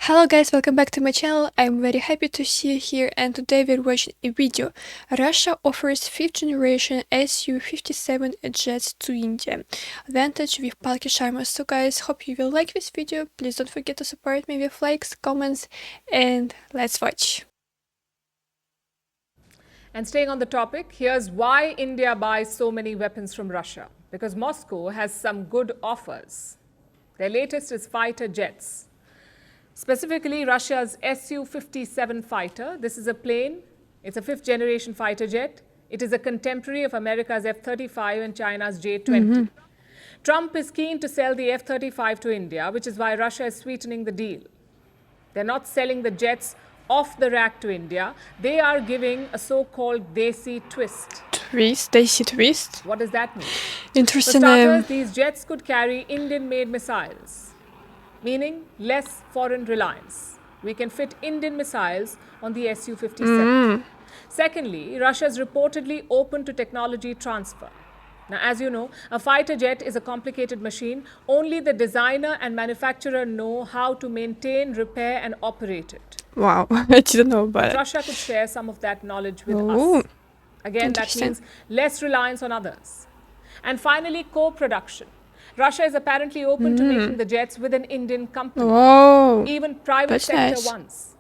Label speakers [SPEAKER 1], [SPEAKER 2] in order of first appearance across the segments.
[SPEAKER 1] Hello guys, welcome back to my channel. I'm very happy to see you here, and today we're watching a video. Russia offers 5th generation SU-57 jets to India. Vantage with Palki Sharma. So guys, hope you will like this video. Please don't forget to support me with likes, comments, and let's watch.
[SPEAKER 2] And staying on the topic, here's why India buys so many weapons from Russia. Because Moscow has some good offers. Their latest is fighter jets. Specifically, Russia's SU-57 fighter. This is a plane. It's a 5th generation fighter jet. It is a contemporary of America's F-35 and China's J-20. Trump is keen to sell the F-35 to India, which is why Russia is sweetening the deal. They're not selling the jets off the rack to India. They are giving a so-called Desi twist.
[SPEAKER 1] Desi twist?
[SPEAKER 2] What does that mean?
[SPEAKER 1] Interesting.
[SPEAKER 2] For starters, these jets could carry Indian-made missiles, meaning less foreign reliance. We can fit Indian missiles on the SU-57. Secondly, Russia is reportedly open to technology transfer. Now, as you know, a fighter jet is a complicated machine. Only the designer and manufacturer know how to maintain, repair, and operate it.
[SPEAKER 1] Wow, I didn't know about it.
[SPEAKER 2] Russia could share some of that knowledge with us. Again, that means less reliance on others. And finally, co-production. Russia is apparently open to making the jets with an Indian company, even private sector ones.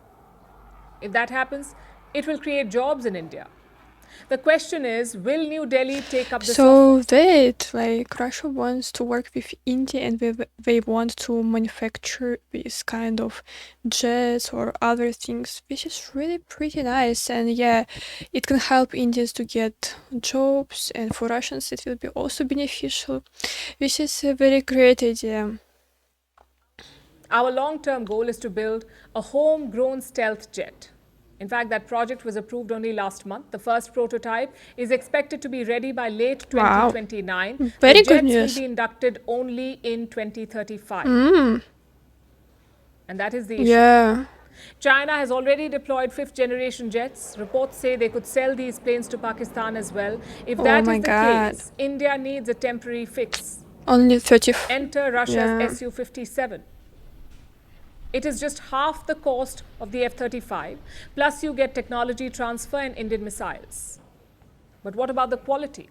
[SPEAKER 2] If that happens, it will create jobs in India. The question is, will New Delhi take up this offer?
[SPEAKER 1] So Russia wants to work with India, and they want to manufacture this kind of jets or other things, which is really pretty nice. And yeah, it can help Indians to get jobs, and for Russians it will be also beneficial, which is a very great idea.
[SPEAKER 2] Our long-term goal is to build a homegrown stealth jet. In fact, that project was approved only last month. The first prototype is expected to be ready by late 2029.
[SPEAKER 1] Wow. Very
[SPEAKER 2] good
[SPEAKER 1] news.
[SPEAKER 2] The jets will be inducted only in 2035. And that is the issue.
[SPEAKER 1] Yeah.
[SPEAKER 2] China has already deployed 5th generation jets. Reports say they could sell these planes to Pakistan as well. If that is the case, India needs a temporary fix.
[SPEAKER 1] Only 30.
[SPEAKER 2] Enter Russia's SU-57. It is just half the cost of the F-35, plus you get technology transfer and Indian missiles. But what about the quality?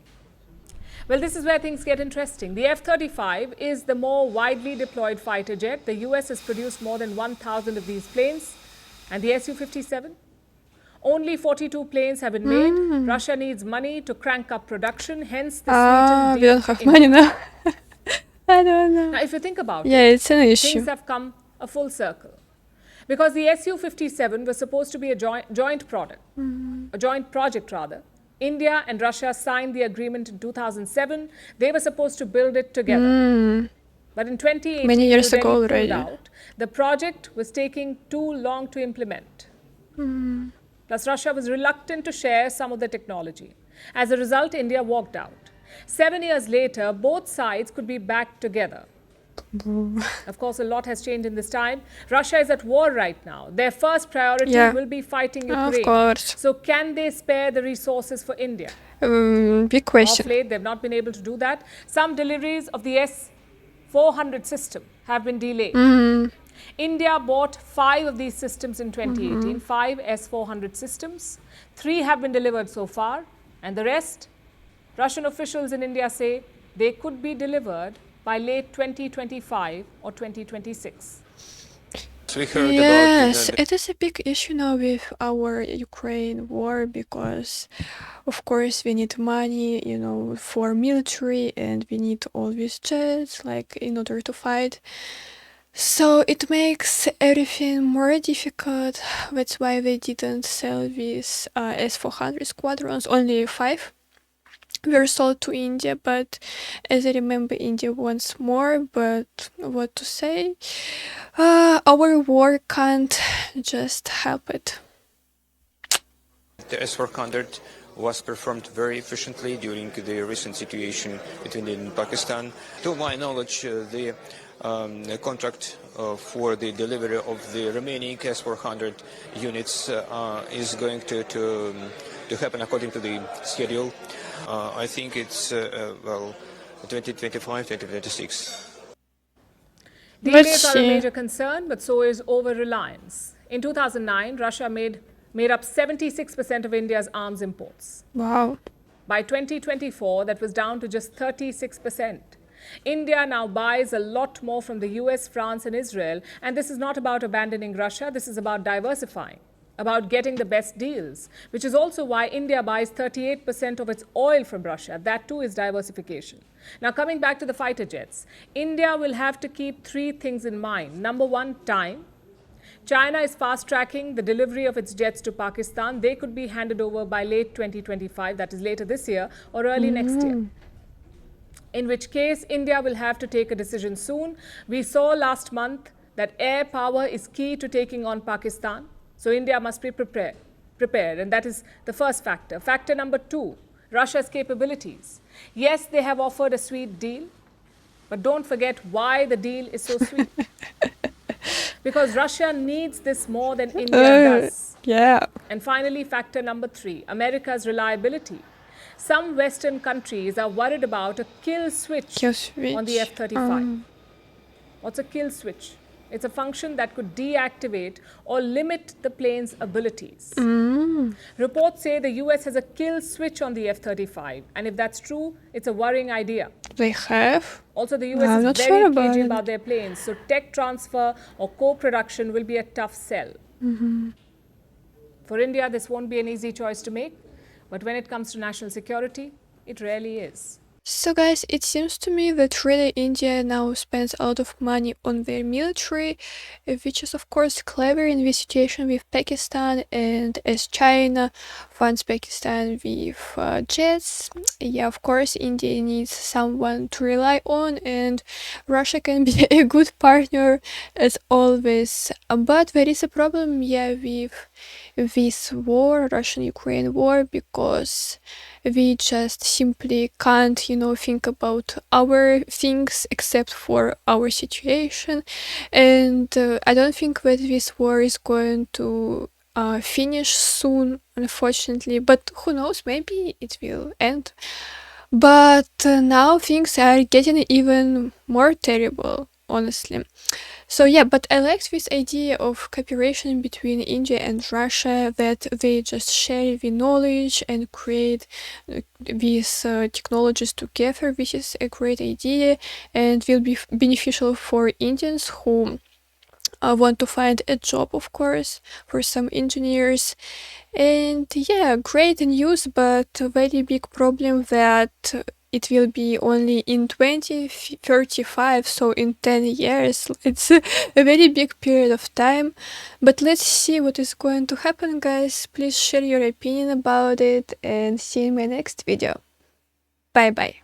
[SPEAKER 2] Well, this is where things get interesting. The F-35 is the more widely deployed fighter jet. The US has produced more than 1,000 of these planes. And the Su-57? Only 42 planes have been made. Russia needs money to crank up production, hence the sweetened deal.
[SPEAKER 1] We don't have money now. I don't know.
[SPEAKER 2] Now, if you think about it,
[SPEAKER 1] it's an issue.
[SPEAKER 2] Things have come a full circle. Because the Su-57 was supposed to be a joint project rather. India and Russia signed the agreement in 2007. They were supposed to build it together. But in 2018,
[SPEAKER 1] many years ago already,
[SPEAKER 2] the project was taking too long to implement. Plus, Russia was reluctant to share some of the technology. As a result, India walked out. 7 years later, both sides could be back together. Of course, a lot has changed in this time. Russia is at war right now. Their first priority will be fighting Ukraine.
[SPEAKER 1] Of course.
[SPEAKER 2] So can they spare the resources for India?
[SPEAKER 1] Big question.
[SPEAKER 2] Of late, they've not been able to do that. Some deliveries of the S-400 system have been delayed. India bought 5 of these systems in 2018, 5 S-400 systems. 3 have been delivered so far, and the rest, Russian officials in India say they could be delivered by late 2025 or 2026.
[SPEAKER 1] Yes, it is a big issue now with our Ukraine war, because of course we need money, for military, and we need all these jets, in order to fight. So it makes everything more difficult. That's why they didn't sell these S-400 squadrons, only 5 were sold to India, but as I remember, India wants more. But what to say? Our war can't just help it.
[SPEAKER 3] The S-400 was performed very efficiently during the recent situation between India and Pakistan. To my knowledge, the contract for the delivery of the remaining S-400 units is going to happen according to the schedule. I think it's 2025, 2026.
[SPEAKER 1] Let's
[SPEAKER 2] Delays are a
[SPEAKER 1] see.
[SPEAKER 2] major concern, but so is over-reliance. In 2009, Russia made up 76% of India's arms imports.
[SPEAKER 1] Wow.
[SPEAKER 2] By 2024, that was down to just 36%. India now buys a lot more from the US, France, and Israel, and this is not about abandoning Russia, this is about diversifying, about getting the best deals, which is also why India buys 38% of its oil from Russia. That too is diversification. Now, coming back to the fighter jets, India will have to keep three things in mind. Number one, time. China is fast tracking the delivery of its jets to Pakistan. They could be handed over by late 2025, that is later this year, or early next year. In which case, India will have to take a decision soon. We saw last month that air power is key to taking on Pakistan. So India must be prepared. And that is the first factor. Factor number two, Russia's capabilities. Yes, they have offered a sweet deal, but don't forget why the deal is so sweet. Because Russia needs this more than India does.
[SPEAKER 1] Yeah.
[SPEAKER 2] And finally, factor number three, America's reliability. Some Western countries are worried about a kill switch on the F-35. What's a kill switch? It's a function that could deactivate or limit the plane's abilities. Reports say the US has a kill switch on the F-35, and if that's true, it's a worrying idea.
[SPEAKER 1] They have?
[SPEAKER 2] Also, the
[SPEAKER 1] I'm
[SPEAKER 2] US
[SPEAKER 1] not
[SPEAKER 2] is
[SPEAKER 1] sure
[SPEAKER 2] very
[SPEAKER 1] about
[SPEAKER 2] cagey
[SPEAKER 1] it.
[SPEAKER 2] about their planes, so tech transfer or co-production will be a tough sell. For India, this won't be an easy choice to make, but when it comes to national security, it really is.
[SPEAKER 1] So guys, it seems to me that really India now spends a lot of money on their military, which is of course clever in this situation with Pakistan, and as China funds Pakistan with jets, yeah, of course India needs someone to rely on, and Russia can be a good partner as always. But there is a problem, yeah, with this war, Russian-Ukraine war, because we just simply can't, think about our things except for our situation. And I don't think that this war is going to finish soon, unfortunately. But who knows, maybe it will end. But now things are getting even more terrible, honestly. So yeah, but I liked this idea of cooperation between India and Russia, that they just share the knowledge and create these technologies together, which is a great idea and will be beneficial for Indians who want to find a job, of course, for some engineers. And yeah, great news, but a very big problem that it will be only in 2035, so in 10 years. It's a very big period of time. But let's see what is going to happen, guys. Please share your opinion about it and see you in my next video. Bye bye.